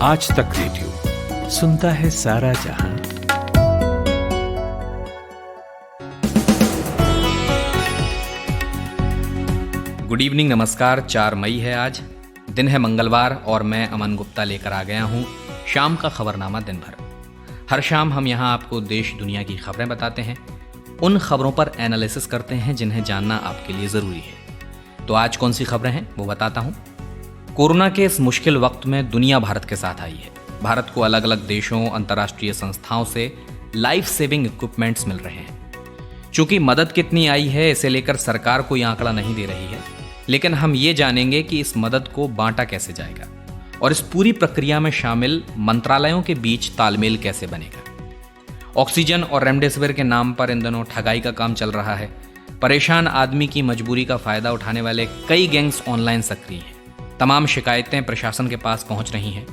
आज तक रेडियो सुनता है सारा जहां। गुड इवनिंग, नमस्कार। 4 मई है आज, दिन है मंगलवार और मैं अमन गुप्ता लेकर आ गया हूँ शाम का खबरनामा दिन भर। हर शाम हम यहाँ आपको देश दुनिया की खबरें बताते हैं, उन खबरों पर एनालिसिस करते हैं जिन्हें जानना आपके लिए ज़रूरी है। तो आज कौन सी खबरें हैं वो बताता हूँ। कोरोना के इस मुश्किल वक्त में दुनिया भारत के साथ आई है। भारत को अलग अलग देशों, अंतर्राष्ट्रीय संस्थाओं से लाइफ सेविंग इक्विपमेंट्स मिल रहे हैं। चूंकि मदद कितनी आई है इसे लेकर सरकार कोई आंकड़ा नहीं दे रही है, लेकिन हम ये जानेंगे कि इस मदद को बांटा कैसे जाएगा और इस पूरी प्रक्रिया में शामिल मंत्रालयों के बीच तालमेल कैसे बनेगा। ऑक्सीजन और रेमडेसिविर के नाम पर इन दिनों ठगाई का काम चल रहा है। परेशान आदमी की मजबूरी का फायदा उठाने वाले कई गैंग्स ऑनलाइन सक्रिय हैं। तमाम शिकायतें प्रशासन के पास पहुंच रही हैं।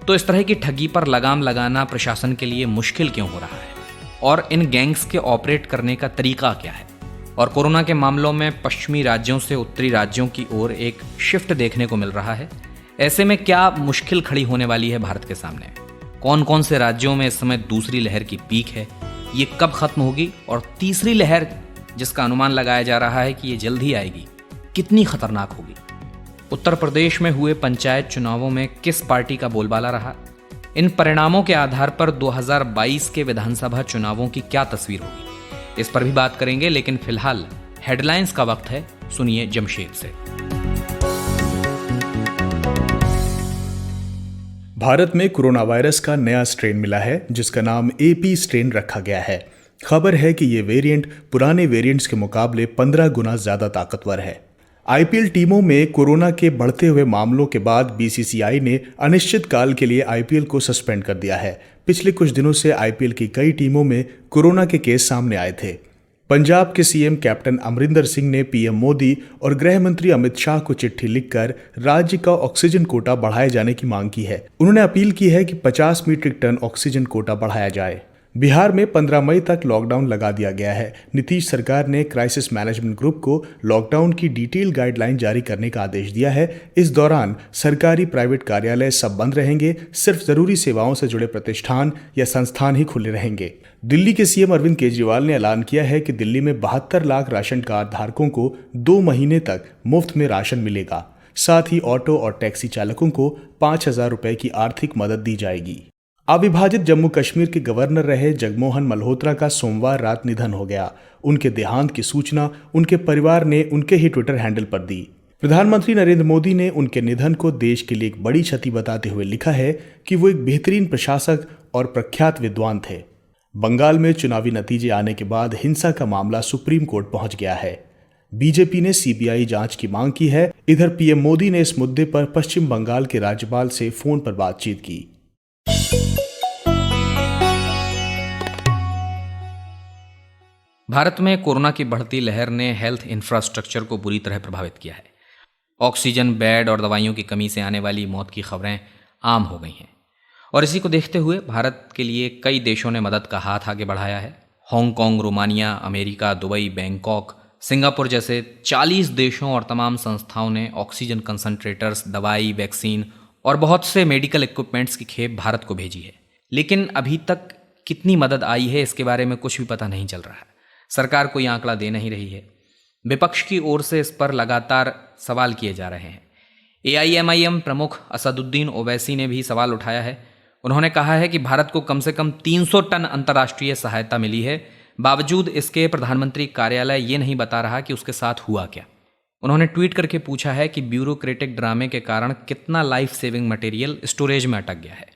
तो इस तरह की ठगी पर लगाम लगाना प्रशासन के लिए मुश्किल क्यों हो रहा है और इन गैंग्स के ऑपरेट करने का तरीका क्या है। और कोरोना के मामलों में पश्चिमी राज्यों से उत्तरी राज्यों की ओर एक शिफ्ट देखने को मिल रहा है। ऐसे में क्या मुश्किल खड़ी होने वाली है भारत के सामने। कौन कौन से राज्यों में इस समय दूसरी लहर की पीक है, ये कब खत्म होगी, और तीसरी लहर जिसका अनुमान लगाया जा रहा है कि ये जल्द ही आएगी, कितनी खतरनाक होगी। उत्तर प्रदेश में हुए पंचायत चुनावों में किस पार्टी का बोलबाला रहा, इन परिणामों के आधार पर 2022 के विधानसभा चुनावों की क्या तस्वीर होगी, इस पर भी बात करेंगे। लेकिन फिलहाल हेडलाइंस का वक्त है, सुनिए जमशेद से। भारत में कोरोना वायरस का नया स्ट्रेन मिला है जिसका नाम AP स्ट्रेन रखा गया है। खबर है कि ये वेरिएंट पुराने वेरिएंट्स के मुकाबले 15 गुना ज्यादा ताकतवर है। IPL टीमों में कोरोना के बढ़ते हुए मामलों के बाद BCCI ने अनिश्चित काल के लिए IPL को सस्पेंड कर दिया है। पिछले कुछ दिनों से IPL की कई टीमों में कोरोना के केस सामने आए थे। पंजाब के CM कैप्टन अमरिंदर सिंह ने PM मोदी और गृह मंत्री अमित शाह को चिट्ठी लिखकर राज्य का ऑक्सीजन कोटा बढ़ाए जाने की मांग की है। उन्होंने अपील की है कि 50 मीट्रिक टन ऑक्सीजन कोटा बढ़ाया जाए। बिहार में 15 मई तक लॉकडाउन लगा दिया गया है। नीतीश सरकार ने क्राइसिस मैनेजमेंट ग्रुप को लॉकडाउन की डिटेल गाइडलाइन जारी करने का आदेश दिया है। इस दौरान सरकारी प्राइवेट कार्यालय सब बंद रहेंगे, सिर्फ जरूरी सेवाओं से जुड़े प्रतिष्ठान या संस्थान ही खुले रहेंगे। दिल्ली के CM अरविंद केजरीवाल ने ऐलान किया है कि दिल्ली में 72 लाख राशन कार्ड धारकों को 2 महीने तक मुफ्त में राशन मिलेगा। साथ ही ऑटो और टैक्सी चालकों को 5,000 रुपए की आर्थिक मदद दी जाएगी। अविभाजित जम्मू कश्मीर के गवर्नर रहे जगमोहन मल्होत्रा का सोमवार रात निधन हो गया। उनके देहांत की सूचना उनके परिवार ने उनके ही ट्विटर हैंडल पर दी। प्रधानमंत्री नरेंद्र मोदी ने उनके निधन को देश के लिए एक बड़ी क्षति बताते हुए लिखा है कि वो एक बेहतरीन प्रशासक और प्रख्यात विद्वान थे। बंगाल में चुनावी नतीजे आने के बाद हिंसा का मामला सुप्रीम कोर्ट पहुंच गया है। बीजेपी ने CBI जांच की मांग की है। इधर PM मोदी ने इस मुद्दे पर पश्चिम बंगाल के राज्यपाल से फोन पर बातचीत की। भारत में कोरोना की बढ़ती लहर ने हेल्थ इंफ्रास्ट्रक्चर को बुरी तरह प्रभावित किया है। ऑक्सीजन, बेड और दवाइयों की कमी से आने वाली मौत की खबरें आम हो गई हैं और इसी को देखते हुए भारत के लिए कई देशों ने मदद का हाथ आगे बढ़ाया है। Hong Kong, Romania, America, Dubai, Bangkok, Singapore जैसे 40 देशों और तमाम संस्थाओं ने ऑक्सीजन कंसंट्रेटर्स, दवाई, वैक्सीन और बहुत से मेडिकल इक्विपमेंट्स की खेप भारत को भेजी है। लेकिन अभी तक कितनी मदद आई है इसके बारे में कुछ भी पता नहीं चल रहा है। सरकार कोई आंकड़ा दे नहीं रही है। विपक्ष की ओर से इस पर लगातार सवाल किए जा रहे हैं। AIMIM प्रमुख असदुद्दीन ओवैसी ने भी सवाल उठाया है। उन्होंने कहा है कि भारत को कम से कम 300 टन अंतर्राष्ट्रीय सहायता मिली है, बावजूद इसके प्रधानमंत्री कार्यालय ये नहीं बता रहा कि उसके साथ हुआ क्या। उन्होंने ट्वीट करके पूछा है कि ब्यूरोक्रेटिक ड्रामे के कारण कितना लाइफ सेविंग मटेरियल स्टोरेज में अटक गया है।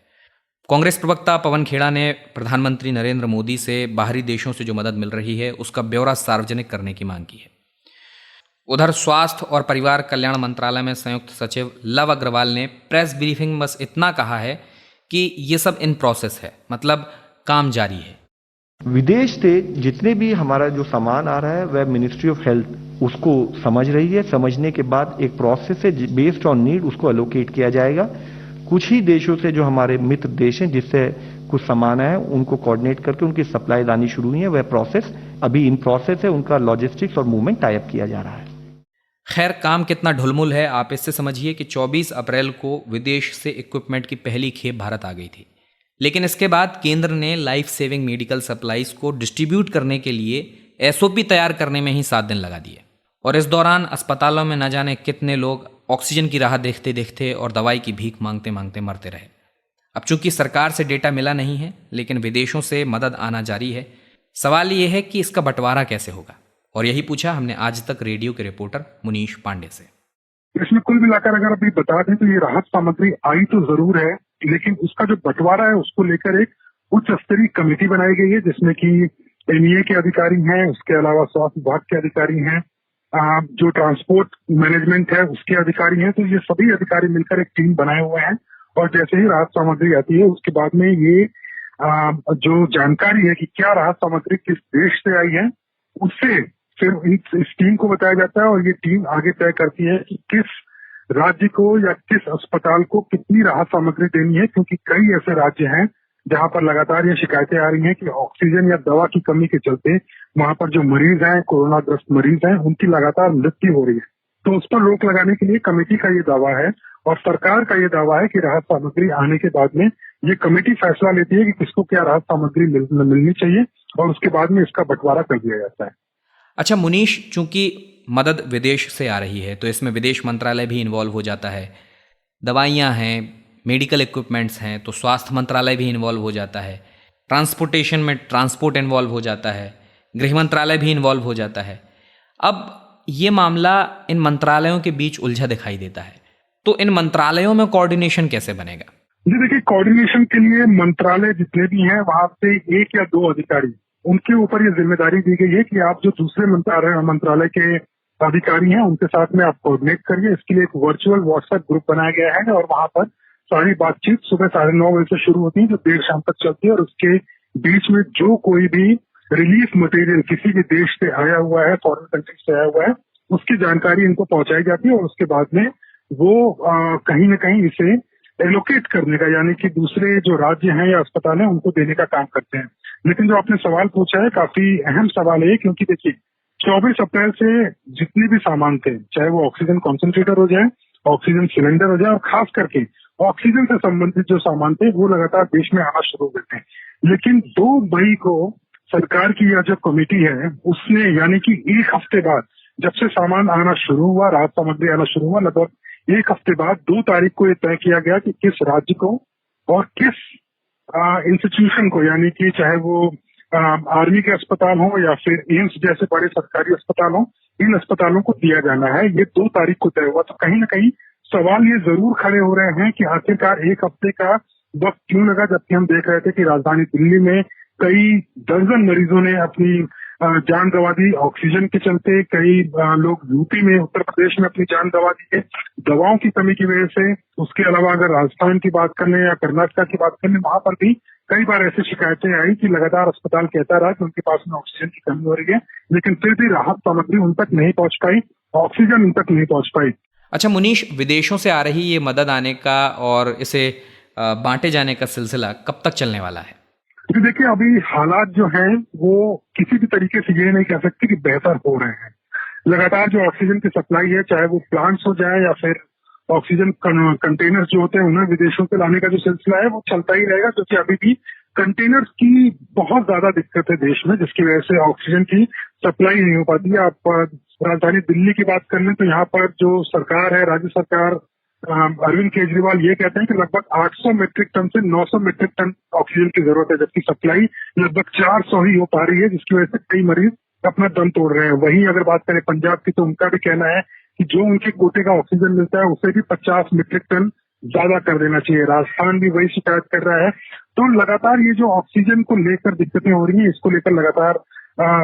कांग्रेस प्रवक्ता पवन खेड़ा ने प्रधानमंत्री नरेंद्र मोदी से बाहरी देशों से जो मदद मिल रही है उसका ब्यौरा सार्वजनिक करने की मांग की है। उधर स्वास्थ्य और परिवार कल्याण मंत्रालय में संयुक्त सचिव लव अग्रवाल ने प्रेस ब्रीफिंग में बस इतना कहा है कि ये सब इन प्रोसेस है, मतलब काम जारी है। विदेश से जितने भी हमारा जो सामान आ रहा है वह मिनिस्ट्री ऑफ हेल्थ उसको समझ रही है। समझने के बाद एक प्रोसेस है, बेस्ड ऑन नीड उसको एलोकेट किया जाएगा। कुछ ही देशों से जो हमारे मित्र देश हैं जिससे कुछ सामान है उनको कोऑर्डिनेट करके उनकी सप्लाई लानी शुरू हुई है। वह प्रोसेस अभी इन प्रोसेस है, उनका लॉजिस्टिक्स और मूवमेंट टाई अप किया जा रहा है। खैर, काम कितना ढुलमुल है आप इससे समझिए कि 24 अप्रैल को विदेश से इक्विपमेंट की पहली खेप भारत आ गई थी, लेकिन इसके बाद केंद्र ने लाइफ सेविंग मेडिकल सप्लाईज को डिस्ट्रीब्यूट करने के लिए एसओपी तैयार करने में ही 7 दिन लगा दिए। और इस दौरान अस्पतालों में न जाने कितने लोग ऑक्सीजन की राह देखते देखते और दवाई की भीख मांगते मांगते मरते रहे। अब चूंकि सरकार से डेटा मिला नहीं है, लेकिन विदेशों से मदद आना जारी है। सवाल ये है कि इसका बंटवारा कैसे होगा, और यही पूछा हमने आज तक रेडियो के रिपोर्टर मुनीश पांडे से। इसमें कुल मिलाकर अगर अभी बता दें तो ये राहत सामग्री आई तो जरूर है, लेकिन उसका जो बंटवारा है उसको लेकर एक उच्च स्तरीय कमेटी बनाई गई है, जिसमें कि एनईए के अधिकारी हैं, उसके अलावा स्वास्थ्य विभाग के अधिकारी हैं, जो ट्रांसपोर्ट मैनेजमेंट है उसके अधिकारी हैं। तो ये सभी अधिकारी मिलकर एक टीम बनाए हुए हैं, और जैसे ही राहत सामग्री आती है उसके बाद में ये जो जानकारी है कि क्या राहत सामग्री किस देश से आई है, उससे फिर इस टीम को बताया जाता है, और ये टीम आगे तय करती है कि किस राज्य को या किस अस्पताल को कितनी राहत सामग्री देनी है, क्योंकि कई ऐसे राज्य हैं जहां पर लगातार ये शिकायतें आ रही हैं कि ऑक्सीजन या दवा की कमी के चलते वहां पर जो मरीज हैं, कोरोना ग्रस्त मरीज हैं, उनकी लगातार मृत्यु हो रही है। तो उस पर रोक लगाने के लिए कमेटी का ये दावा है, और सरकार का ये दावा है कि राहत सामग्री आने के बाद में ये कमेटी फैसला लेती है कि किसको क्या राहत सामग्री मिलनी चाहिए, और उसके बाद में इसका बंटवारा कर दिया जाता है। अच्छा मुनीश, चूंकि मदद विदेश से आ रही है तो इसमें विदेश मंत्रालय भी इन्वॉल्व हो जाता है। दवाइयाँ हैं, मेडिकल इक्विपमेंट्स हैं तो स्वास्थ्य मंत्रालय भी इन्वॉल्व हो जाता है। ट्रांसपोर्टेशन में ट्रांसपोर्ट इन्वॉल्व हो जाता है, गृह मंत्रालय भी इन्वॉल्व हो जाता है। अब ये मामला इन मंत्रालयों के बीच उलझा दिखाई देता है, तो इन मंत्रालयों में कोऑर्डिनेशन कैसे बनेगा? जी देखिए, कोऑर्डिनेशन के लिए मंत्रालय जितने भी हैं वहां से 1 या 2 अधिकारी, उनके ऊपर ये जिम्मेदारी दी गई है कि आप जो दूसरे मंत्रालय के अधिकारी हैं उनके साथ में आप कोऑर्डिनेट करिए। इसके लिए एक वर्चुअल व्हाट्सएप ग्रुप बनाया गया है, और वहां पर सारी बातचीत सुबह 9:30 बजे से शुरू होती है, जो देर शाम तक चलती है, और उसके बीच में जो कोई भी रिलीफ मटेरियल किसी भी देश से आया हुआ है, फॉरेन कंट्री से आया हुआ है, उसकी जानकारी इनको पहुंचाई जाती है, और उसके बाद में वो कहीं न कहीं इसे एलोकेट करने का, यानी कि दूसरे जो राज्य हैं या अस्पताल हैं उनको देने का काम करते हैं। लेकिन जो आपने सवाल पूछा है काफी अहम सवाल है, क्योंकि देखिए 24 अप्रैल से जितने भी सामान थे, चाहे वो ऑक्सीजन कॉन्सेंट्रेटर हो जाए, ऑक्सीजन सिलेंडर हो जाए, और खास करके ऑक्सीजन से संबंधित जो सामान थे वो लगातार देश में आना शुरू हुए थे। लेकिन 2 मई को सरकार की यह जो कमेटी है उसने, यानी कि 1 हफ्ते बाद जब से सामान आना शुरू हुआ, राहत सामग्री आना शुरू हुआ, लगभग 1 हफ्ते बाद 2 तारीख को ये तय किया गया कि किस राज्य को और किस इंस्टीट्यूशन को, यानी कि चाहे वो आर्मी के अस्पताल हो या फिर एम्स जैसे बड़े सरकारी अस्पताल हो, इन अस्पतालों को दिया जाना है। ये 2 तारीख को तय हुआ। तो कहीं ना कहीं सवाल ये जरूर खड़े हो रहे हैं कि आखिरकार 1 हफ्ते का वक्त क्यों लगा, जबकि हम देख रहे थे कि राजधानी दिल्ली में कई दर्जन मरीजों ने अपनी जान गंवा दी ऑक्सीजन के चलते। कई लोग यूपी में, उत्तर प्रदेश में अपनी जान गंवा दी है दवाओं की कमी की वजह से। उसके अलावा अगर राजस्थान की बात कर लें या कर्नाटक की बात कर लें, वहां पर भी कई बार ऐसी शिकायतें आई कि लगातार अस्पताल कहता रहा कि उनके पास में ऑक्सीजन की कमी हो रही है, लेकिन फिर भी राहत सामग्री उन तक नहीं पहुंच पाई, ऑक्सीजन उन तक नहीं पहुंच पाई। अच्छा मुनीश, विदेशों से आ रही ये मदद आने का और इसे बांटे जाने का सिलसिला कब तक चलने वाला है? तो देखिए, अभी हालात जो हैं वो किसी भी तरीके से ये नहीं कह सकते कि बेहतर हो रहे हैं। लगातार जो ऑक्सीजन की सप्लाई है, चाहे वो प्लांट्स हो जाए या फिर ऑक्सीजन कंटेनर्स जो होते हैं उन्हें विदेशों से लाने का जो सिलसिला है वो चलता ही रहेगा, क्योंकि अभी भी कंटेनर्स की बहुत ज्यादा दिक्कत है देश में, जिसकी वजह से ऑक्सीजन की सप्लाई नहीं हो पाती है। आप राजधानी दिल्ली की बात कर लें तो यहाँ पर जो सरकार है, राज्य सरकार, अरविंद केजरीवाल ये कहते हैं कि लगभग 800 मीट्रिक टन से 900 मीट्रिक टन ऑक्सीजन की जरूरत है, जबकि सप्लाई लगभग 400 ही हो पा रही है, जिसकी वजह से कई मरीज अपना दम तोड़ रहे हैं। वहीं अगर बात करें पंजाब की, तो उनका भी कहना है कि जो उनके कोटे का ऑक्सीजन मिलता है उससे भी 50 मीट्रिक टन ज्यादा कर देना चाहिए। राजस्थान भी वही शिकायत कर रहा है। तो लगातार ये जो ऑक्सीजन को लेकर दिक्कतें हो रही है, इसको लेकर लगातार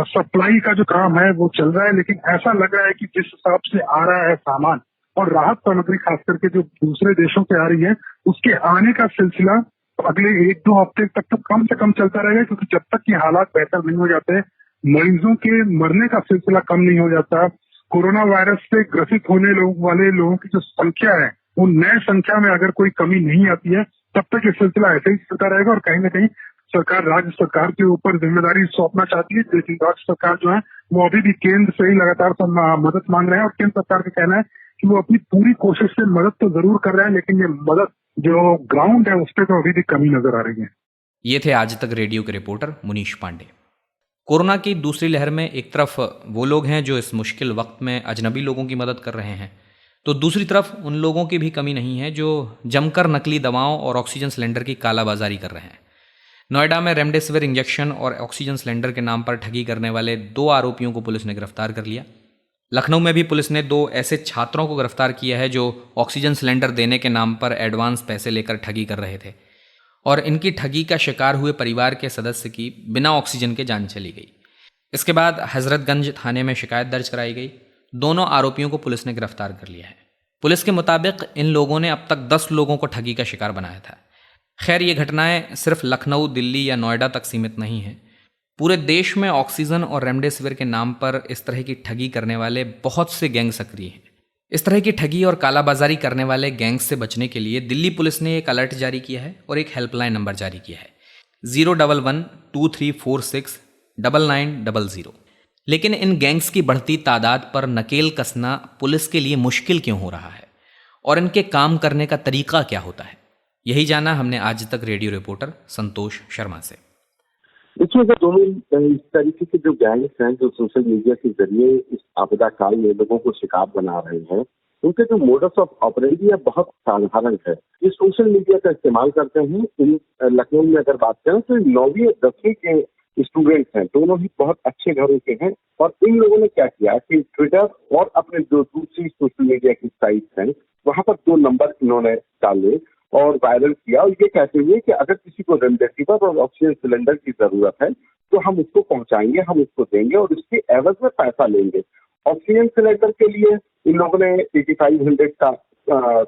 सप्लाई का जो काम है वो चल रहा है। लेकिन ऐसा लग रहा है कि जिस हिसाब से आ रहा है सामान और राहत सामग्री खास करके जो दूसरे देशों से आ रही है, उसके आने का सिलसिला अगले 1-2 हफ्ते तक तो कम से कम चलता रहेगा, क्योंकि जब तक ये हालात बेहतर नहीं हो जाते, मरीजों के मरने का सिलसिला कम नहीं हो जाता, कोरोना वायरस से ग्रसित होने वाले लोगों की जो संख्या है वो नए संख्या में अगर कोई कमी नहीं आती है, तब तक ये सिलसिला ऐसे ही चलता रहेगा। और कहीं ना कहीं सरकार राज्य सरकार के ऊपर जिम्मेदारी सौंपना चाहती है, लेकिन राज्य सरकार जो है वो अभी भी केंद्र से ही लगातार मदद मांग रहे हैं, और केंद्र सरकार का कहना है कि वो अपनी पूरी कोशिश से मदद तो जरूर कर रहे हैं, लेकिन ये मदद जो ग्राउंड है उस पर तो अभी भी कमी नजर आ रही है। ये थे आज तक रेडियो के रिपोर्टर मुनीश पांडे। कोरोना की दूसरी लहर में एक तरफ वो लोग हैं जो इस मुश्किल वक्त में अजनबी लोगों की मदद कर रहे हैं, तो दूसरी तरफ उन लोगों की भी कमी नहीं है जो जमकर नकली दवाओं और ऑक्सीजन सिलेंडर की कालाबाजारी कर रहे हैं। नोएडा में रेमडेसिविर इंजेक्शन और ऑक्सीजन सिलेंडर के नाम पर ठगी करने वाले 2 आरोपियों को पुलिस ने गिरफ्तार कर लिया। लखनऊ में भी पुलिस ने 2 ऐसे छात्रों को गिरफ्तार किया है जो ऑक्सीजन सिलेंडर देने के नाम पर एडवांस पैसे लेकर ठगी कर रहे थे, और इनकी ठगी का शिकार हुए परिवार के सदस्य की बिना ऑक्सीजन के जान चली गई। इसके बाद हजरतगंज थाने में शिकायत दर्ज कराई गई। दोनों आरोपियों को पुलिस ने गिरफ्तार कर लिया है। पुलिस के मुताबिक इन लोगों ने अब तक 10 लोगों को ठगी का शिकार बनाया था। खैर, ये घटनाएं सिर्फ लखनऊ, दिल्ली या नोएडा तक सीमित नहीं हैं। पूरे देश में ऑक्सीजन और रेमडेसिविर के नाम पर इस तरह की ठगी करने वाले बहुत से गैंग सक्रिय हैं। इस तरह की ठगी और कालाबाजारी करने वाले गैंग्स से बचने के लिए दिल्ली पुलिस ने एक अलर्ट जारी किया है और एक हेल्पलाइन नंबर जारी किया है 011-2346-9900। लेकिन इन गैंग्स की बढ़ती तादाद पर नकेल कसना पुलिस के लिए मुश्किल क्यों हो रहा है और इनके काम करने का तरीका क्या होता है, यही जाना हमने आज तक रेडियो रिपोर्टर संतोष शर्मा से। देखिए, अगर दोनों इस तरीके के जो गैंग्स हैं जो सोशल मीडिया के जरिए इस आपदा काल में लोगों को शिकार बना रहे हैं, उनके जो मोडस ऑफ ऑपरेंडी है बहुत साधारण है। ये सोशल मीडिया का इस्तेमाल करते हैं। इन लखनऊ में अगर बात करें तो 9वीं और 10वीं के स्टूडेंट्स हैं, दोनों ही बहुत अच्छे घरों के हैं, और इन लोगों ने क्या किया कि ट्विटर और अपने जो दूसरी सोशल मीडिया की साइट्स हैं वहां पर 2 नंबर इन्होंने डाले और वायरल किया, और ये कहते हुए कि अगर किसी को रेमडेसिविर और ऑक्सीजन सिलेंडर की जरूरत है तो हम उसको पहुंचाएंगे, हम उसको देंगे और उसके एवज में पैसा लेंगे। ऑक्सीजन सिलेंडर के लिए इन लोगों ने 8500 का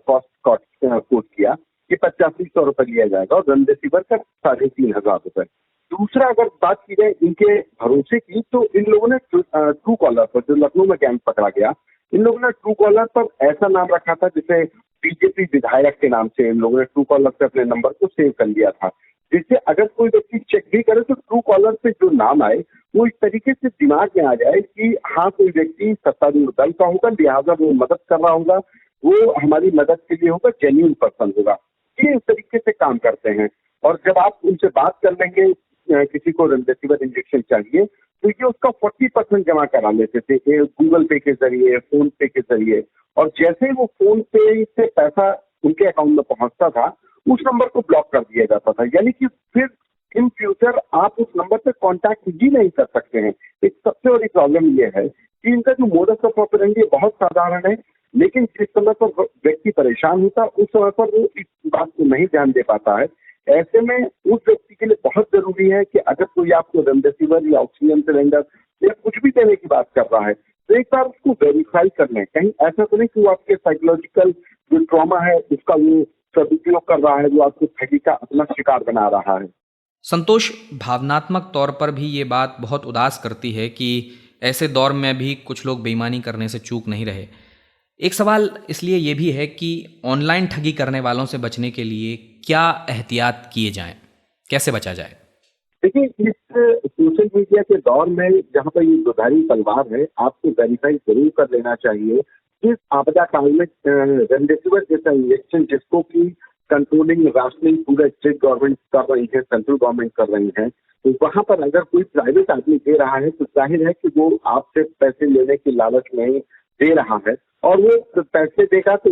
कॉस्ट कोट किया कि 8500 रुपये लिया जाएगा, और रेमडेसिविर का 3500 रुपये। दूसरा, अगर बात की जाए इनके भरोसे की, तो इन लोगों ने ट्रू कॉलर पर, जो लखनऊ में गैंग पकड़ा गया, इन लोगों ने ट्रू कॉलर पर ऐसा नाम रखा था जिसे बीजेपी विधायक के नाम से इन लोगों ने ट्रू कॉलर पे अपने नंबर को सेव कर लिया था, जिससे अगर कोई व्यक्ति चेक भी करे तो ट्रू कॉलर पे जो नाम आए वो इस तरीके से दिमाग में आ जाए कि हाँ, कोई व्यक्ति सत्तारूढ़ दल का होगा, लिहाजा वो मदद कर रहा होगा, वो हमारी मदद के लिए होगा, जेन्युइन पर्सन होगा। ये इस तरीके से काम करते हैं। और जब आप उनसे बात कर लेंगे किसी को रेमडेसिविर इंजेक्शन चाहिए तो ये उसका 40% जमा करा लेते थे गूगल पे के जरिए, फोन पे के जरिए, और जैसे ही वो फोन पे से पैसा उनके अकाउंट में पहुंचता था उस नंबर को ब्लॉक कर दिया जाता था। यानी कि फिर इन फ्यूचर आप उस नंबर पे कांटेक्ट ही नहीं कर सकते हैं। एक सबसे बड़ी प्रॉब्लम ये है कि इनका जो मोडस ऑफ ऑपरेंडी बहुत साधारण है, लेकिन जिस समय पर व्यक्ति परेशान होता उस समय पर वो इस बात को नहीं ध्यान दे पाता है। ऐसे में उस व्यक्ति के लिए बहुत जरूरी है कि अगर कोई आपको रेमडेसिविर या ऑक्सीजन सिलेंडर या कुछ भी देने की बात कर रहा है तो एक बार उसको वेरीफाई कर लें। कहीं ऐसा तो नहीं कि वो आपके साइकोलॉजिकल जो ट्रॉमा है उसका वो सदुपयोग कर रहा है, जो आपको ठगी का अपना शिकार बना रहा है। संतोष, भावनात्मक तौर पर भी ये बात बहुत उदास करती है कि ऐसे दौर में भी कुछ लोग बेईमानी करने से चूक नहीं रहे। एक सवाल इसलिए ये भी है कि ऑनलाइन ठगी करने वालों से बचने के लिए क्या एहतियात किए जाएं, कैसे बचा जाए? देखिए, इस सोशल मीडिया के दौर में जहाँ पर ये दुधारी तलवार है, आपको वेरीफाई जरूर कर लेना चाहिए कि आपदा काल में रेमडेसिविर जैसा इंजेक्शन जिसको कि कंट्रोलिंग, राशनिंग पूरा स्टेट गवर्नमेंट कर रही है, सेंट्रल गवर्नमेंट कर रही है, तो वहां पर अगर कोई प्राइवेट आदमी दे रहा है तो जाहिर है कि वो आपसे पैसे लेने की लालच में दे रहा है, और वो पैसे देगा तो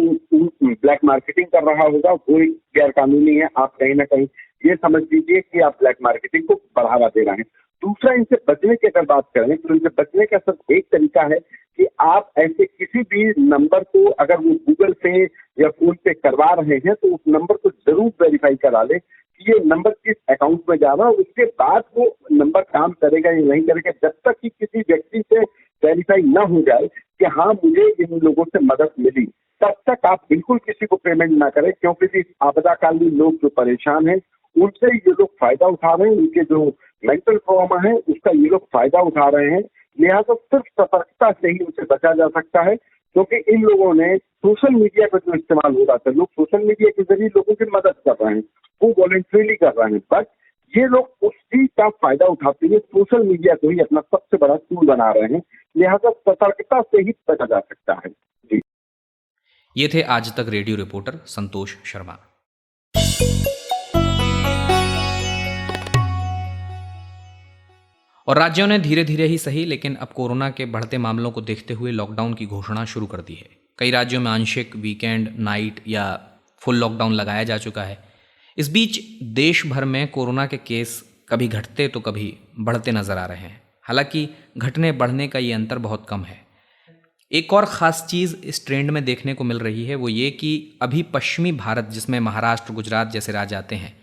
ब्लैक मार्केटिंग कर रहा होगा, वो एक गैर कानूनी है। आप कहीं ना कहीं ये समझ लीजिए कि आप ब्लैक मार्केटिंग को बढ़ावा दे रहे हैं। दूसरा, इनसे बचने की अगर बात करें तो इनसे बचने का सिर्फ एक तरीका है कि आप ऐसे किसी भी नंबर को अगर वो गूगल पे या फोन पे करवा रहे हैं तो उस नंबर को जरूर वेरीफाई करा ले कि ये नंबर किस अकाउंट में जा रहा है। उसके बाद वो नंबर काम करेगा या नहीं करेगा, जब तक कि किसी व्यक्ति से वेरीफाई न हो जाए कि हाँ मुझे इन लोगों से मदद मिली, तब तक आप बिल्कुल किसी को पेमेंट ना करें, क्योंकि इस आपदा काल में लोग जो परेशान हैं उनसे ये लोग फायदा उठा रहे हैं, उनके जो मेंटल ट्रॉमा है उसका ये लोग फायदा उठा रहे हैं। लिहाजा सिर्फ सतर्कता से ही उसे बचा जा सकता है, क्योंकि इन लोगों ने सोशल मीडिया का जो इस्तेमाल हो रहा था, लोग सोशल मीडिया के जरिए लोगों की मदद कर रहे हैं, वो वॉलंटरीली कर रहे हैं, बट ये लोग उस इसी का फायदा उठाते हुए सोशल मीडिया को ही अपना सबसे बड़ा टूल बना रहे हैं। लिहाजा सतर्कता से ही बचा जा सकता है। जी, ये थे आज तक रेडियो रिपोर्टर संतोष शर्मा। और राज्यों ने धीरे धीरे ही सही लेकिन अब कोरोना के बढ़ते मामलों को देखते हुए लॉकडाउन की घोषणा शुरू कर दी है। कई राज्यों में आंशिक, वीकेंड, नाइट या फुल लॉकडाउन लगाया जा चुका है। इस बीच देश भर में कोरोना के केस कभी घटते तो कभी बढ़ते नजर आ रहे हैं। हालांकि घटने बढ़ने का ये अंतर बहुत कम है। एक और ख़ास चीज़ इस ट्रेंड में देखने को मिल रही है वो ये कि अभी पश्चिमी भारत, जिसमें महाराष्ट्र, गुजरात जैसे राज्य आते हैं,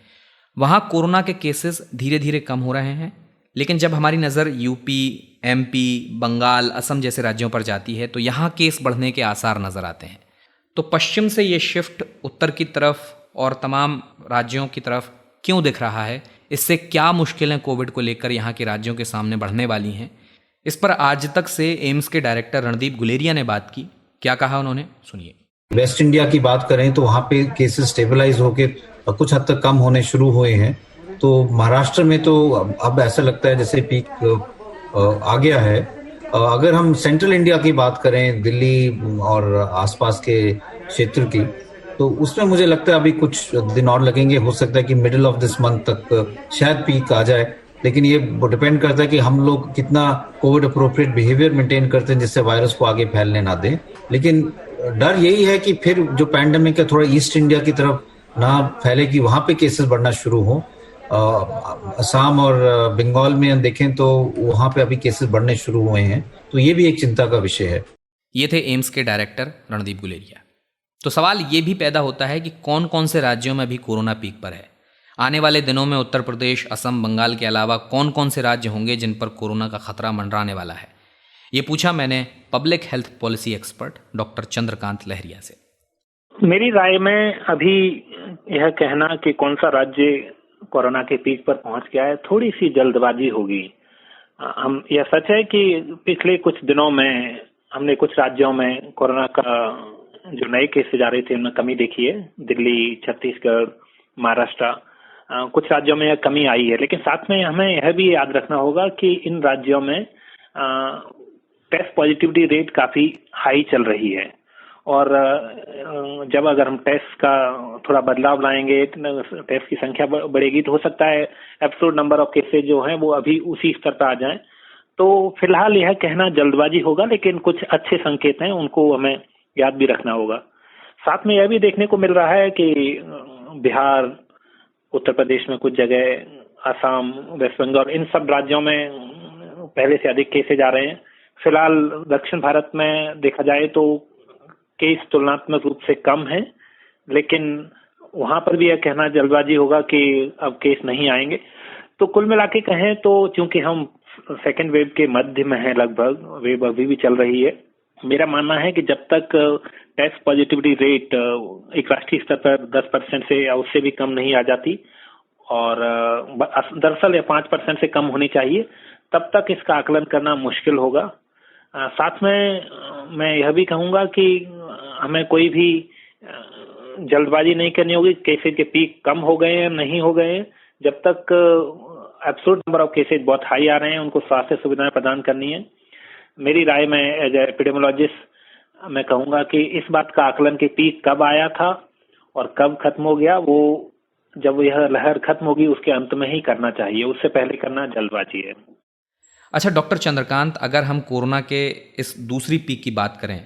वहाँ कोरोना के केसेस धीरे धीरे कम हो रहे हैं। लेकिन जब हमारी नज़र यूपी, एमपी, बंगाल, असम जैसे राज्यों पर जाती है तो यहाँ केस बढ़ने के आसार नज़र आते हैं। तो पश्चिम से ये शिफ्ट उत्तर की तरफ और तमाम राज्यों की तरफ क्यों दिख रहा है, इससे क्या मुश्किलें कोविड को लेकर यहाँ के राज्यों के सामने बढ़ने वाली हैं, इस पर आज तक से एम्स के डायरेक्टर रणदीप गुलेरिया ने बात की। क्या कहा उन्होंने, सुनिए। वेस्ट इंडिया की बात करें तो वहाँ पे केसेस स्टेबलाइज होके कुछ हद तक कम होने शुरू हुए हैं। तो महाराष्ट्र में तो अब ऐसा लगता है जैसे पीक आ गया है। अगर हम सेंट्रल इंडिया की बात करें, दिल्ली और आसपास के क्षेत्र की, तो उसमें मुझे लगता है अभी कुछ दिन और लगेंगे। हो सकता है कि मिडिल ऑफ दिस मंथ तक शायद पीक आ जाए, लेकिन ये डिपेंड करता है कि हम लोग कितना कोविड अप्रोप्रिएट बिहेवियर मेंटेन करते हैं जिससे वायरस को आगे फैलने ना दें। लेकिन डर यही है कि फिर जो पैंडेमिक है थोड़ा ईस्ट इंडिया की तरफ ना फैले, कि वहां पे केसेस बढ़ना शुरू हो। असम और बंगाल में देखें तो वहां पे अभी केसेस बढ़ने शुरू हुए हैं, तो ये भी एक चिंता का विषय है। ये थे एम्स के डायरेक्टर रणदीप गुलेरिया। तो सवाल ये भी पैदा होता है कि कौन कौन से राज्यों में अभी कोरोना पीक पर है। आने वाले दिनों में उत्तर प्रदेश, असम, बंगाल के अलावा कौन कौन से राज्य होंगे जिन पर कोरोना का खतरा मंडराने वाला है, ये पूछा मैंने public health policy expert doctor Chandrakant Lahariya से। मेरी राय में अभी यह कहना कि कौन सा राज्य कोरोना के पीक पर पहुंच गया है, थोड़ी सी जल्दबाजी होगी। हम यह सच है कि पिछले कुछ दिनों में हमने कुछ राज्यों में कोरोना का जो नए केसेज आ रहे थे उनमें कमी देखी है। दिल्ली, छत्तीसगढ़, महाराष्ट्र, कुछ राज्यों में यह कमी आई है। लेकिन साथ में हमें यह भी याद रखना होगा कि इन राज्यों में टेस्ट पॉजिटिविटी रेट काफी हाई चल रही है। और जब अगर हम टेस्ट का थोड़ा बदलाव लाएंगे, टेस्ट की संख्या बढ़ेगी, तो हो सकता है एब्सोल्यूट नंबर ऑफ केसेज जो हैं वो अभी उसी स्तर पर आ जाएं। तो फिलहाल यह कहना जल्दबाजी होगा, लेकिन कुछ अच्छे संकेत हैं, उनको हमें याद भी रखना होगा। साथ में यह भी देखने को मिल रहा है कि बिहार, उत्तर प्रदेश में कुछ जगह, असम, वेस्ट बंगाल, इन सब राज्यों में पहले से अधिक केसेज आ रहे हैं। फिलहाल दक्षिण भारत में देखा जाए तो केस तुलनात्मक रूप से कम है, लेकिन वहां पर भी यह कहना जल्दबाजी होगा कि अब केस नहीं आएंगे। तो कुल मिला के कहें तो चूंकि हम सेकेंड वेव के मध्य में हैं, लगभग वेव अभी भी चल रही है, मेरा मानना है कि जब तक टेस्ट पॉजिटिविटी रेट एक राष्ट्रीय स्तर पर 10% से या उससे भी कम नहीं आ जाती, और दरअसल ये 5% से कम होनी चाहिए, तब तक इसका आकलन करना मुश्किल होगा। साथ में मैं यह भी कहूंगा कि हमें कोई भी जल्दबाजी नहीं करनी होगी। केसेज के पीक कम हो गए हैं, नहीं हो गए हैं, जब तक एब्सोल्यूट नंबर ऑफ केसेज बहुत हाई आ रहे हैं, उनको स्वास्थ्य सुविधाएं प्रदान करनी है। मेरी राय में एज ए एपिडेमियोलॉजिस्ट मैं कहूंगा कि इस बात का आकलन कि पीक कब आया था और कब खत्म हो गया, वो जब यह लहर खत्म होगी उसके अंत में ही करना चाहिए, उससे पहले करना जल्दबाजी है। अच्छा डॉक्टर चंद्रकांत, अगर हम कोरोना के इस दूसरी पीक की बात करें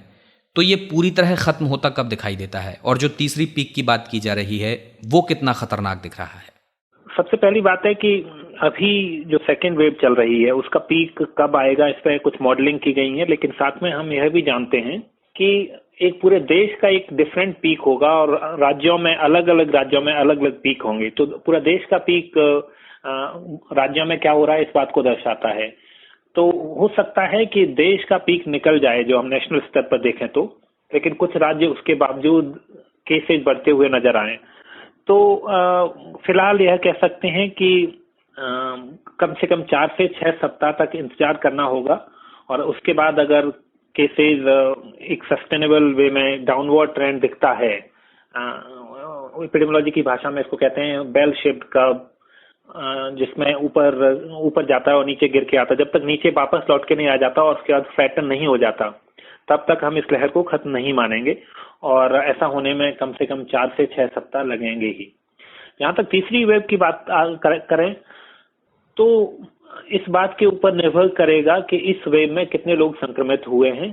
तो ये पूरी तरह खत्म होता कब दिखाई देता है, और जो तीसरी पीक की बात की जा रही है वो कितना खतरनाक दिख रहा है? सबसे पहली बात है कि अभी जो सेकेंड वेव चल रही है उसका पीक कब आएगा, इस पर कुछ मॉडलिंग की गई है। लेकिन साथ में हम यह भी जानते हैं कि एक पूरे देश का एक डिफरेंट पीक होगा और राज्यों में अलग अलग पीक होंगे। तो पूरा देश का पीक राज्यों में क्या हो रहा है इस बात को दर्शाता है। तो हो सकता है कि देश का पीक निकल जाए जो हम नेशनल स्तर पर देखें तो, लेकिन कुछ राज्य उसके बावजूद केसेज बढ़ते हुए नजर आए। तो फिलहाल यह कह सकते हैं कि कम से कम 4 से 6 सप्ताह तक इंतजार करना होगा, और उसके बाद अगर केसेज एक सस्टेनेबल वे में डाउनवर्ड ट्रेंड दिखता है, एपिडेमियोलॉजी की भाषा में इसको कहते हैं बेल शेप्ड कर्व, जिसमें ऊपर जाता है और नीचे गिर के आता है। जब तक नीचे वापस लौट के नहीं आ जाता और उसके बाद फ्लैटन नहीं हो जाता, तब तक हम इस लहर को खत्म नहीं मानेंगे, और ऐसा होने में कम से कम 4 से 6 सप्ताह लगेंगे ही। जहां तक तीसरी वेव की बात करें तो इस बात के ऊपर निर्भर करेगा कि इस वेव में कितने लोग संक्रमित हुए हैं,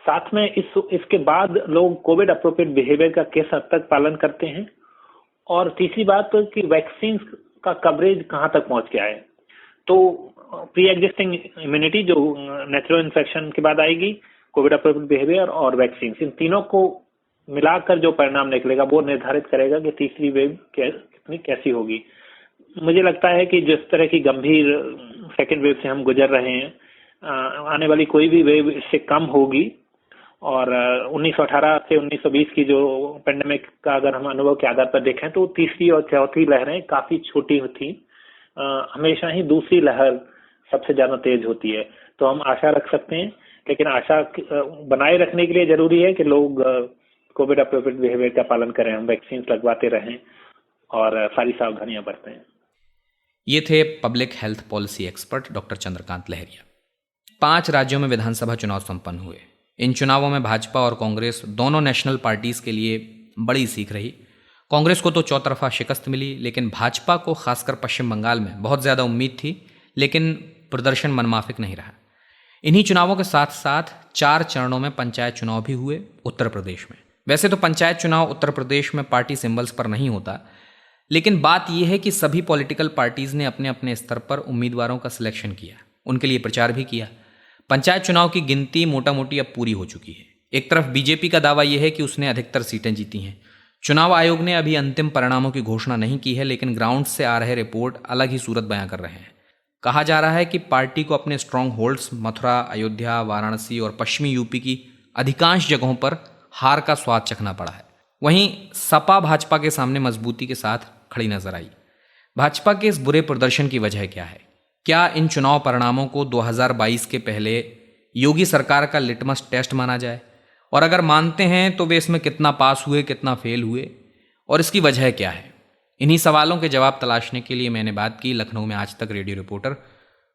साथ में इसके बाद लोग कोविड अप्रोप्रिएट बिहेवियर का किस हद तक पालन करते हैं, और तीसरी बात कि वैक्सीन का कवरेज कहां तक पहुंच गया है। तो प्री एग्जिस्टिंग इम्यूनिटी जो नेचुरल इन्फेक्शन के बाद आएगी, कोविड अप्रोप्रिएट बिहेवियर और वैक्सीन, इन तीनों को मिलाकर जो परिणाम निकलेगा वो निर्धारित करेगा कि तीसरी वेव कैसी होगी। मुझे लगता है कि जिस तरह की गंभीर सेकेंड वेव से हम गुजर रहे हैं, आने वाली कोई भी वेव इससे कम होगी, और 1918 से 1920 की जो पेंडेमिक का अगर हम अनुभव के आधार पर देखें तो तीसरी और चौथी लहरें काफी छोटी थी। हमेशा ही दूसरी लहर सबसे ज्यादा तेज होती है। तो हम आशा रख सकते हैं, लेकिन आशा बनाए रखने के लिए जरूरी है कि लोग कोविड अप्रोप्रिएट बिहेवियर का पालन करें, हम वैक्सीन लगवाते रहें और सारी सावधानियां बरतें। ये थे public health policy expert doctor Chandrakant Lahariya. 5 राज्यों में विधानसभा चुनाव संपन्न हुए। इन चुनावों में भाजपा और कांग्रेस दोनों नेशनल पार्टीज के लिए बड़ी सीख रही। कांग्रेस को तो चौतरफा शिकस्त मिली, लेकिन भाजपा को खासकर पश्चिम बंगाल में बहुत ज़्यादा उम्मीद थी, लेकिन प्रदर्शन मनमाफिक नहीं रहा। इन्हीं चुनावों के साथ साथ 4 चरणों में पंचायत चुनाव भी हुए उत्तर प्रदेश में। वैसे तो पंचायत चुनाव उत्तर प्रदेश में पार्टी सिंबल्स पर नहीं होता, लेकिन बात यह है कि सभी पॉलिटिकल पार्टीज ने अपने अपने स्तर पर उम्मीदवारों का सिलेक्शन किया, उनके लिए प्रचार भी किया। पंचायत चुनाव की गिनती मोटा मोटी अब पूरी हो चुकी है। एक तरफ बीजेपी का दावा यह है कि उसने अधिकतर सीटें जीती हैं। चुनाव आयोग ने अभी अंतिम परिणामों की घोषणा नहीं की है, लेकिन ग्राउंड से आ रहे रिपोर्ट अलग ही सूरत बयां कर रहे हैं। कहा जा रहा है कि पार्टी को अपने स्ट्रॉन्ग होल्ड्स मथुरा, अयोध्या, वाराणसी और पश्चिमी यूपी की अधिकांश जगहों पर हार का स्वाद चखना पड़ा है। वहीं सपा भाजपा के सामने मजबूती के साथ खड़ी नजर आई। भाजपा के इस बुरे प्रदर्शन की वजह क्या है? क्या इन चुनाव परिणामों को 2022 के पहले योगी सरकार का लिटमस टेस्ट माना जाए? और अगर मानते हैं तो वे इसमें कितना पास हुए, कितना फेल हुए, और इसकी वजह क्या है? इन्हीं सवालों के जवाब तलाशने के लिए मैंने बात की लखनऊ में आज तक रेडियो रिपोर्टर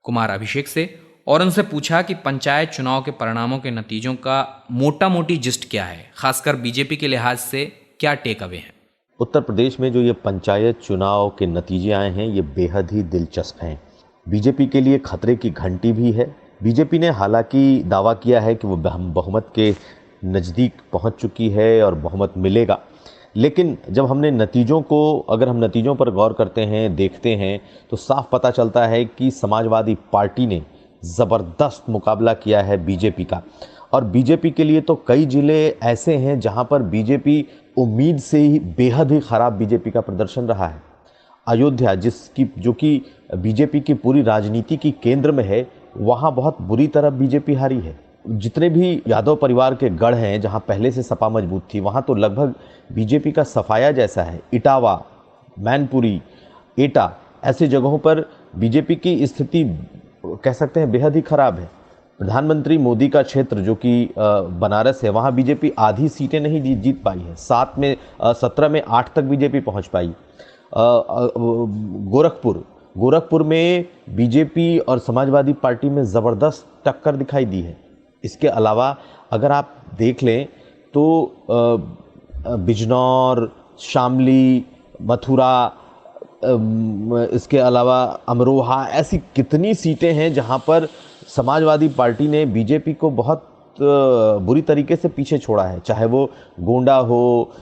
कुमार अभिषेक से, और उनसे पूछा कि पंचायत चुनाव के परिणामों के नतीजों का मोटा मोटी जिस्ट क्या है, खासकर बीजेपी के लिहाज से क्या टेक अवे हैं। उत्तर प्रदेश में जो ये पंचायत चुनाव के नतीजे आए हैं, ये बेहद ही दिलचस्प हैं। बीजेपी के लिए खतरे की घंटी भी है। बीजेपी ने हालांकि दावा किया है कि वो बहुमत के नज़दीक पहुंच चुकी है और बहुमत मिलेगा, लेकिन जब हमने अगर हम नतीजों पर गौर करते हैं, देखते हैं, तो साफ पता चलता है कि समाजवादी पार्टी ने ज़बरदस्त मुकाबला किया है बीजेपी का। और बीजेपी के लिए तो कई ज़िले ऐसे हैं जहां पर बीजेपी उम्मीद से ही बेहद ही ख़राब बीजेपी का प्रदर्शन रहा है। अयोध्या जो कि बीजेपी की पूरी राजनीति की केंद्र में है, वहाँ बहुत बुरी तरह बीजेपी हारी है। जितने भी यादव परिवार के गढ़ हैं जहाँ पहले से सपा मजबूत थी, वहाँ तो लगभग बीजेपी का सफाया जैसा है। इटावा, मैनपुरी, एटा, ऐसे जगहों पर बीजेपी की स्थिति कह सकते हैं बेहद ही खराब है। प्रधानमंत्री मोदी का क्षेत्र जो कि बनारस है, वहाँ बीजेपी आधी सीटें नहीं जीत पाई है। 17 में 8 तक बीजेपी पहुँच पाई। गोरखपुर में बीजेपी और समाजवादी पार्टी में ज़बरदस्त टक्कर दिखाई दी है। इसके अलावा अगर आप देख लें तो बिजनौर, शामली, मथुरा, इसके अलावा अमरोहा, ऐसी कितनी सीटें हैं जहां पर समाजवादी पार्टी ने बीजेपी को बहुत बुरी तरीके से पीछे छोड़ा है। चाहे वो गोंडा हो,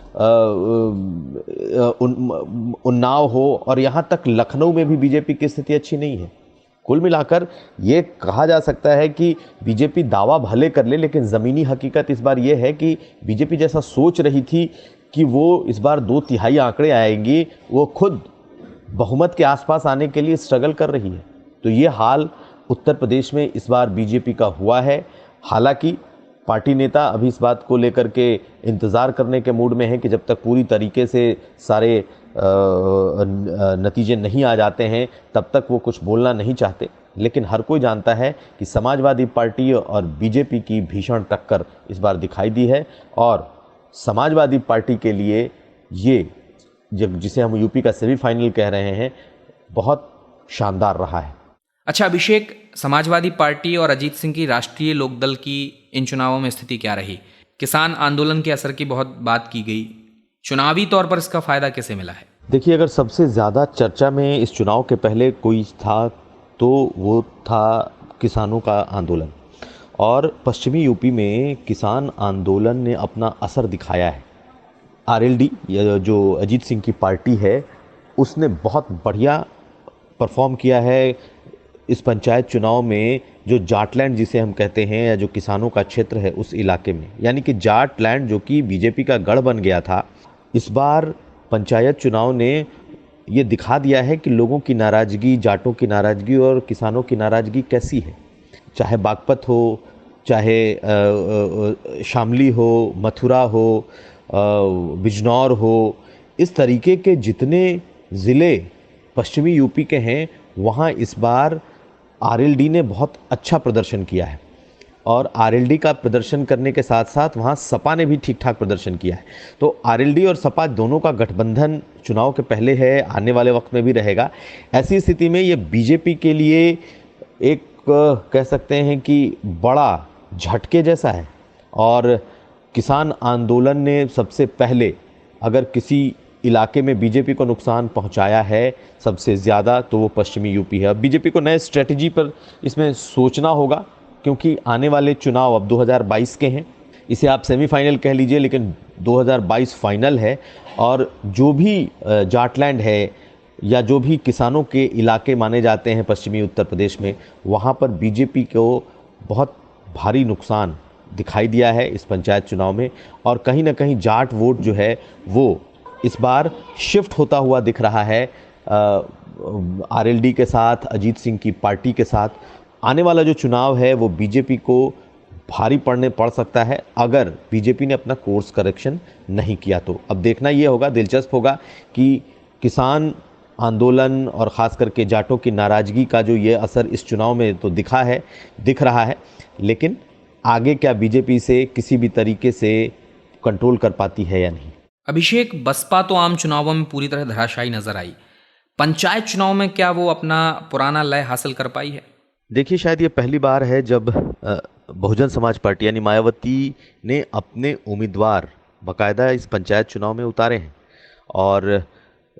उन्नाव हो, और यहाँ तक लखनऊ में भी बीजेपी की स्थिति अच्छी नहीं है। कुल मिलाकर ये कहा जा सकता है कि बीजेपी दावा भले कर ले, लेकिन ज़मीनी हकीकत इस बार ये है कि बीजेपी जैसा सोच रही थी कि वो इस बार 2/3 आंकड़े आएंगी, वो खुद बहुमत के आसपास आने के लिए स्ट्रगल कर रही है। तो ये हाल उत्तर प्रदेश में इस बार बीजेपी का हुआ है। हालांकि पार्टी नेता अभी इस बात को लेकर के इंतज़ार करने के मूड में है कि जब तक पूरी तरीके से सारे नतीजे नहीं आ जाते हैं, तब तक वो कुछ बोलना नहीं चाहते। लेकिन हर कोई जानता है कि समाजवादी पार्टी और बीजेपी की भीषण टक्कर इस बार दिखाई दी है, और समाजवादी पार्टी के लिए ये जिसे हम यूपी का सेमीफाइनल कह रहे हैं, बहुत शानदार रहा है। अच्छा अभिषेक, समाजवादी पार्टी और अजीत सिंह की राष्ट्रीय लोकदल की इन चुनावों में स्थिति क्या रही? किसान आंदोलन के असर की बहुत बात की गई, चुनावी तौर पर इसका फायदा कैसे मिला है? देखिए, अगर सबसे ज़्यादा चर्चा में इस चुनाव के पहले कोई था तो वो था किसानों का आंदोलन, और पश्चिमी यूपी में किसान आंदोलन ने अपना असर दिखाया है। आरएलडी जो अजीत सिंह की पार्टी है, उसने बहुत बढ़िया परफॉर्म किया है इस पंचायत चुनाव में। जो जाटलैंड जिसे हम कहते हैं, या जो किसानों का क्षेत्र है उस इलाके में, यानी कि जाटलैंड जो कि बीजेपी का गढ़ बन गया था, इस बार पंचायत चुनाव ने ये दिखा दिया है कि लोगों की नाराज़गी, जाटों की नाराज़गी और किसानों की नाराज़गी कैसी है। चाहे बागपत हो, चाहे शामली हो, मथुरा हो, बिजनौर हो, इस तरीके के जितने ज़िले पश्चिमी यूपी के हैं, वहाँ इस बार आरएलडी ने बहुत अच्छा प्रदर्शन किया है। और आरएलडी का प्रदर्शन करने के साथ साथ वहाँ सपा ने भी ठीक ठाक प्रदर्शन किया है। तो आरएलडी और सपा दोनों का गठबंधन चुनाव के पहले है, आने वाले वक्त में भी रहेगा। ऐसी स्थिति में ये बीजेपी के लिए एक कह सकते हैं कि बड़ा झटके जैसा है। और किसान आंदोलन ने सबसे पहले अगर किसी इलाके में बीजेपी को नुकसान पहुंचाया है सबसे ज़्यादा, तो वो पश्चिमी यूपी है। अब बीजेपी को नए स्ट्रेटजी पर इसमें सोचना होगा, क्योंकि आने वाले चुनाव अब 2022 के हैं। इसे आप सेमीफाइनल कह लीजिए, लेकिन 2022 फाइनल है। और जो भी जाटलैंड है या जो भी किसानों के इलाके माने जाते हैं पश्चिमी उत्तर प्रदेश में, वहाँ पर बीजेपी को बहुत भारी नुकसान दिखाई दिया है इस पंचायत चुनाव में। और कहीं ना कहीं जाट वोट जो है वो इस बार शिफ्ट होता हुआ दिख रहा है आरएलडी के साथ, अजीत सिंह की पार्टी के साथ। आने वाला जो चुनाव है वो बीजेपी को भारी पड़ सकता है अगर बीजेपी ने अपना कोर्स करेक्शन नहीं किया तो। अब देखना ये होगा, दिलचस्प होगा कि किसान आंदोलन और ख़ास करके जाटों की नाराज़गी का जो ये असर इस चुनाव में तो दिख रहा है, लेकिन आगे क्या बीजेपी से किसी भी तरीके से कंट्रोल कर पाती है या नहीं। अभिषेक, बसपा तो आम चुनावों में पूरी तरह धराशायी नजर आई, पंचायत चुनाव में क्या वो अपना पुराना लय हासिल कर पाई है? देखिए, शायद ये पहली बार है जब बहुजन समाज पार्टी यानी मायावती ने अपने उम्मीदवार बाकायदा इस पंचायत चुनाव में उतारे हैं। और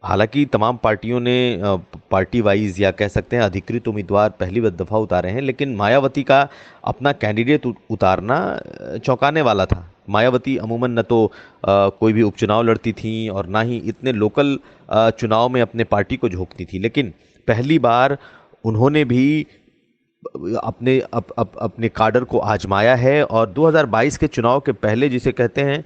हालांकि तमाम पार्टियों ने पार्टी वाइज या कह सकते हैं अधिकृत उम्मीदवार पहली दफ़ा उतारे हैं, लेकिन मायावती का अपना कैंडिडेट उतारना चौंकाने वाला था। मायावती अमूमन न तो कोई भी उपचुनाव लड़ती थी और ना ही इतने लोकल चुनाव में अपने पार्टी को झोंकती थी, लेकिन पहली बार उन्होंने भी अपने काडर को आजमाया है। और 2022 के चुनाव के पहले जिसे कहते हैं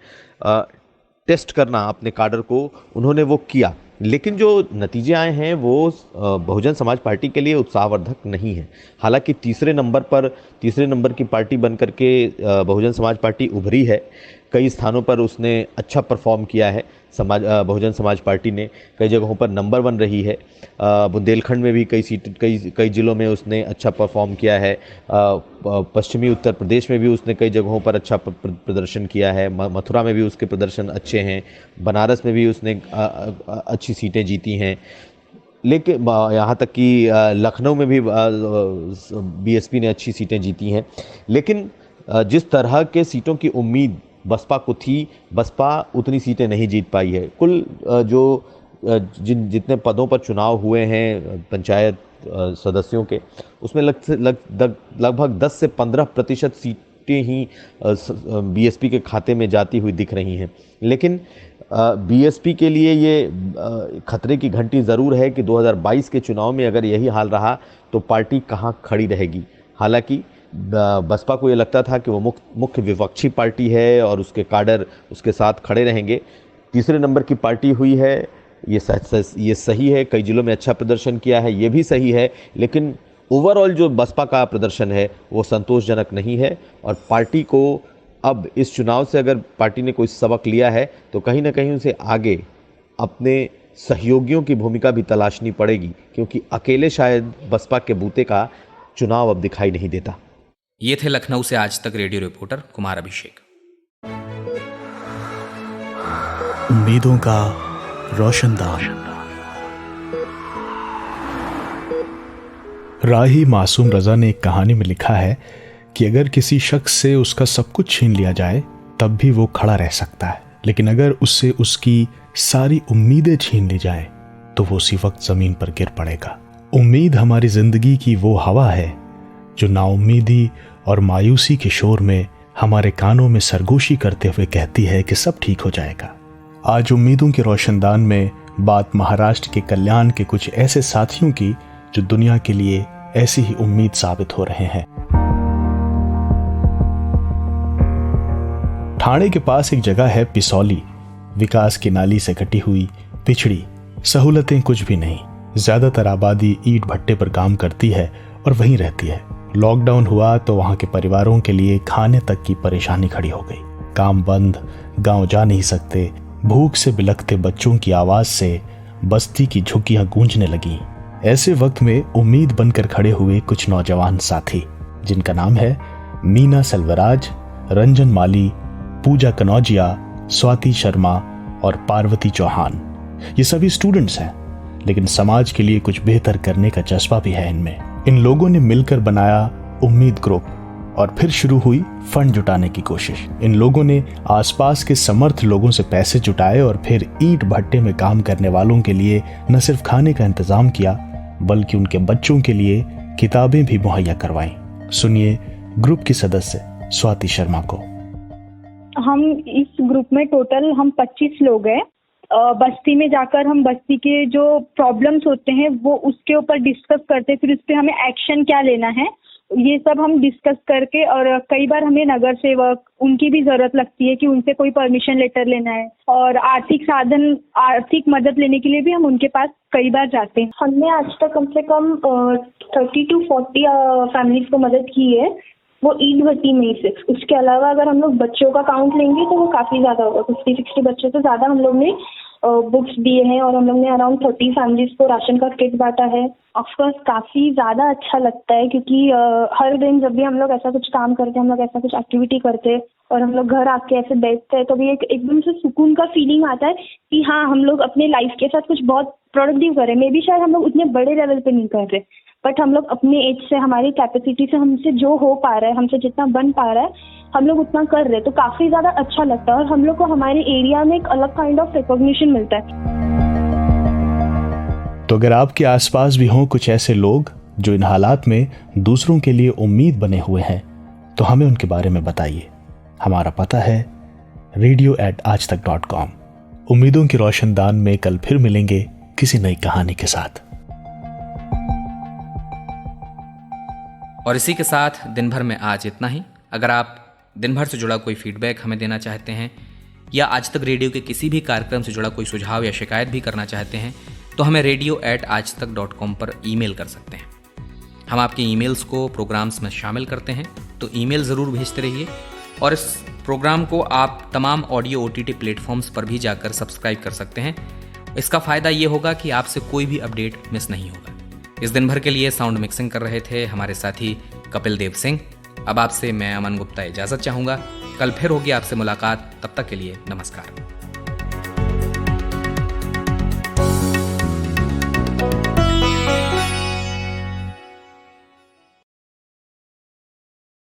टेस्ट करना अपने काडर को, उन्होंने वो किया। लेकिन जो नतीजे आए हैं वो बहुजन समाज पार्टी के लिए उत्साहवर्धक नहीं है। हालांकि तीसरे नंबर की पार्टी बनकर के बहुजन समाज पार्टी उभरी है। कई स्थानों पर उसने अच्छा परफॉर्म किया है। बहुजन समाज पार्टी ने कई जगहों पर नंबर 1 रही है। बुंदेलखंड में भी कई जिलों में उसने अच्छा परफॉर्म किया है। पश्चिमी उत्तर प्रदेश में भी उसने कई जगहों पर अच्छा प्रदर्शन किया है। मथुरा में भी उसके प्रदर्शन अच्छे हैं। बनारस में भी उसने अच्छी सीटें जीती हैं। लेकिन यहाँ तक कि लखनऊ में भी बीएसपी ने अच्छी सीटें जीती हैं। लेकिन जिस तरह के सीटों की उम्मीद बसपा को थी, बसपा उतनी सीटें नहीं जीत पाई है। कुल जितने पदों पर चुनाव हुए हैं पंचायत सदस्यों के, उसमें लगभग 10 से 15% सीटें ही बीएसपी के खाते में जाती हुई दिख रही हैं। लेकिन बीएसपी के लिए ये खतरे की घंटी ज़रूर है कि 2022 के चुनाव में अगर यही हाल रहा तो पार्टी कहाँ खड़ी रहेगी। हालांकि बसपा को ये लगता था कि वो मुख्य विपक्षी पार्टी है और उसके काडर उसके साथ खड़े रहेंगे। तीसरे नंबर की पार्टी हुई है, ये सही है। कई जिलों में अच्छा प्रदर्शन किया है, ये भी सही है। लेकिन ओवरऑल जो बसपा का प्रदर्शन है वो संतोषजनक नहीं है। और पार्टी को अब इस चुनाव से अगर पार्टी ने कोई सबक लिया है तो कहीं ना कहीं उसे आगे अपने सहयोगियों की भूमिका भी तलाशनी पड़ेगी, क्योंकि अकेले शायद बसपा के बूते का चुनाव अब दिखाई नहीं देता। ये थे लखनऊ से आज तक रेडियो रिपोर्टर कुमार अभिषेक। उम्मीदों का रोशनदान, राही मासूम रजा ने एक कहानी में लिखा है कि अगर किसी शख्स से उसका सब कुछ छीन लिया जाए तब भी वो खड़ा रह सकता है, लेकिन अगर उससे उसकी सारी उम्मीदें छीन ली जाए तो वो उसी वक्त जमीन पर गिर पड़ेगा। उम्मीद हमारी जिंदगी की वो हवा है जो नाउम्मीदी और मायूसी के शोर में हमारे कानों में सरगोशी करते हुए कहती है कि सब ठीक हो जाएगा। आज उम्मीदों के रोशनदान में बात महाराष्ट्र के कल्याण के कुछ ऐसे साथियों की जो दुनिया के लिए ऐसी ही उम्मीद साबित हो रहे हैं। ठाणे के पास एक जगह है पिसौली, विकास की नाली से कटी हुई, पिछड़ी, सहूलतें कुछ भी नहीं। ज्यादातर आबादी ईंट भट्टे पर काम करती है और वहीं रहती है। लॉकडाउन हुआ तो वहां के परिवारों के लिए खाने तक की परेशानी खड़ी हो गई। काम बंद, गांव जा नहीं सकते, भूख से बिलखते बच्चों की आवाज से बस्ती की झुग्गियां गूंजने लगी। ऐसे वक्त में उम्मीद बनकर खड़े हुए कुछ नौजवान साथी, जिनका नाम है मीना सेल्वराज, रंजन माली, पूजा कनौजिया, स्वाति शर्मा और पार्वती चौहान। ये सभी स्टूडेंट्स हैं, लेकिन समाज के लिए कुछ बेहतर करने का जज्बा भी है इनमें। इन लोगों ने मिलकर बनाया उम्मीद ग्रुप और फिर शुरू हुई फंड जुटाने की कोशिश। इन लोगों ने आसपास के समर्थ लोगों से पैसे जुटाए और फिर ईंट भट्टे में काम करने वालों के लिए न सिर्फ खाने का इंतजाम किया, बल्कि उनके बच्चों के लिए किताबें भी मुहैया करवाई। सुनिए ग्रुप की सदस्य स्वाति शर्मा को। हम इस ग्रुप में टोटल हम 25 लोग हैं। बस्ती में जाकर हम बस्ती के जो प्रॉब्लम्स होते हैं वो उसके ऊपर डिस्कस करते हैं, फिर उस पर हमें एक्शन क्या लेना है ये सब हम डिस्कस करके, और कई बार हमें नगर सेवक उनकी भी जरूरत लगती है कि उनसे कोई परमिशन लेटर लेना है, और आर्थिक मदद लेने के लिए भी हम उनके पास कई बार जाते हैं। हमने आज तक कम से कम 30 to 40 फैमिलीज को मदद की है, वो ईंट भट्टी में ही सिर्फ। उसके अलावा अगर हम लोग बच्चों का काउंट लेंगे तो वो काफी ज्यादा होगा, 50-60 बच्चों से ज्यादा हम लोग ने बुक्स दिए हैं, और हम लोग ने अराउंड 30 फैमिलीज को राशन का किट बांटा है। ऑफकोर्स काफी ज्यादा अच्छा लगता है, क्योंकि हर दिन जब भी हम लोग ऐसा कुछ काम करते हैं, हम लोग ऐसा कुछ एक्टिविटी करते हैं और हम लोग घर आके ऐसे बैठते हैं, तो भी एकदम से सुकून का फीलिंग आता है कि हाँ हम लोग अपने लाइफ के साथ कुछ बहुत प्रोडक्टिव कर रहे हैं। मे बी शायद हम लोग उतने बड़े लेवल पे नहीं कर रहे, बट हम लोग अपने एज से, हमारी कैपेसिटी से, हमसे जो हो पा रहा है, हमसे जितना बन पा रहा है, हम लोग उतना कर रहे हैं, तो काफी ज्यादा अच्छा लगता है। और हम लोग को हमारे एरिया में एक अलग काइंड ऑफ रिकॉग्निशन मिलता है। तो अगर आपके आसपास भी हों कुछ ऐसे लोग जो इन हालात में दूसरों के लिए उम्मीद बने हुए हैं, तो हमें उनके बारे में बताइए। हमारा पता है radio@aajtak.com। उम्मीदों की रोशनदान में कल फिर मिलेंगे किसी नई कहानी के साथ। और इसी के साथ दिन भर में आज इतना ही। अगर आप दिन भर से जुड़ा कोई फीडबैक हमें देना चाहते हैं, या आज तक रेडियो के किसी भी कार्यक्रम से जुड़ा कोई सुझाव या शिकायत भी करना चाहते हैं, तो हमें radio@aajtak.com पर ईमेल कर सकते हैं। हम आपके ईमेल्स को प्रोग्राम्स में शामिल करते हैं, तो ईमेल ज़रूर भेजते रहिए। और इस प्रोग्राम को आप तमाम ऑडियो OTT प्लेटफॉर्म्स पर भी जाकर सब्सक्राइब कर सकते हैं। इसका फ़ायदा ये होगा कि आपसे कोई भी अपडेट मिस नहीं होगा। इस दिन भर के लिए साउंड मिक्सिंग कर रहे थे हमारे साथी कपिल देव सिंह। अब आपसे मैं अमन गुप्ता इजाज़त चाहूँगा। कल फिर होगी आपसे मुलाकात, तब तक के लिए नमस्कार।